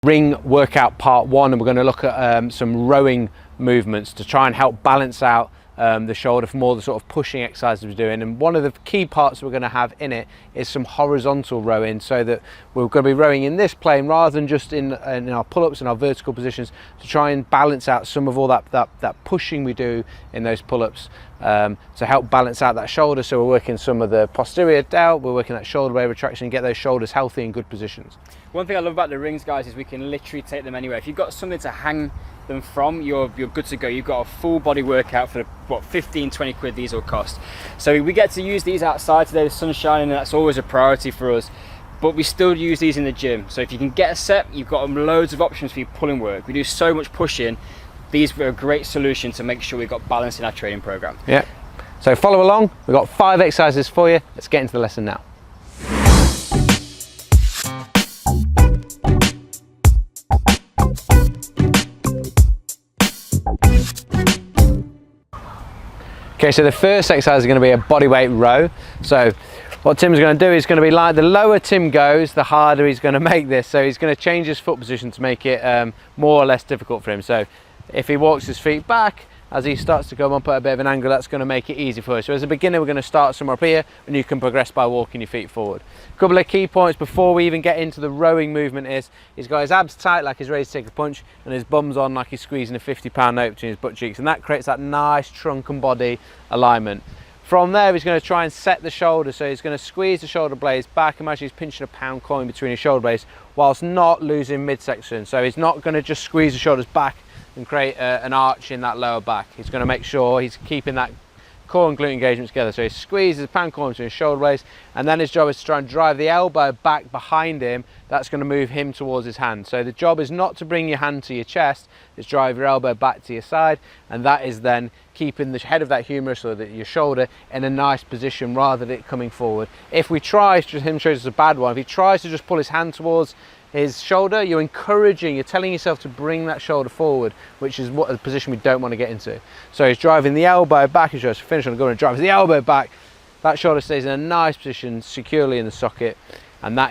Ring workout part 1, and we're going to look at some rowing movements to try and help balance out the shoulder for more the sort of pushing exercises we're doing. And one of the key parts we're going to have in it is some horizontal rowing, so that we're going to be rowing in this plane rather than just in our pull-ups and our vertical positions, to try and balance out some of all that pushing we do in those pull-ups, to help balance out that shoulder. So we're working some of the posterior delt, we're working that shoulder blade retraction, and get those shoulders healthy in good positions. One thing I love about the rings, guys, is we can literally take them anywhere. If you've got something to hang them from, you're good to go. You've got a full body workout for what, 15-20 quid these will cost. So we get to use these outside today. The sun's shining, and that's always a priority for us, but we still use these in the gym. So if you can get a set, you've got loads of options for your pulling work. We do so much pushing. These are a great solution to make sure we've got balance in our training program. Yeah, so follow along. We've got 5 exercises for you. Let's get into the lesson now. Okay, so the first exercise is going to be a bodyweight row. So what Tim's going to do is going to be like, the lower Tim goes, the harder he's going to make this. So he's going to change his foot position to make it more or less difficult for him. So if he walks his feet back, as he starts to come up at a bit of an angle, that's going to make it easy for us. So as a beginner, we're going to start somewhere up here, and you can progress by walking your feet forward. A couple of key points before we even get into the rowing movement is, he's got his abs tight like he's ready to take a punch, and his bum's on like he's squeezing a 50-pound note between his butt cheeks, and that creates that nice trunk and body alignment. From there, he's going to try and set the shoulder, so he's going to squeeze the shoulder blades back. Imagine he's pinching a pound coin between his shoulder blades whilst not losing midsection. So he's not going to just squeeze the shoulders back and create an arch in that lower back. He's going to make sure he's keeping that core and glute engagement together. So he squeezes the pound coin between his shoulder blades, and then his job is to try and drive the elbow back behind him. That's going to move him towards his hand. So the job is not to bring your hand to your chest, it's drive your elbow back to your side, and that is then keeping the head of that humerus, or your shoulder, in a nice position rather than it coming forward. If we try, him shows us a bad one, if he tries to just pull his hand towards his shoulder, you're telling yourself to bring that shoulder forward, which is what a position we don't want to get into. So he's driving the elbow back, as you finish on the gun and drives the elbow back, that shoulder stays in a nice position securely in the socket, and that is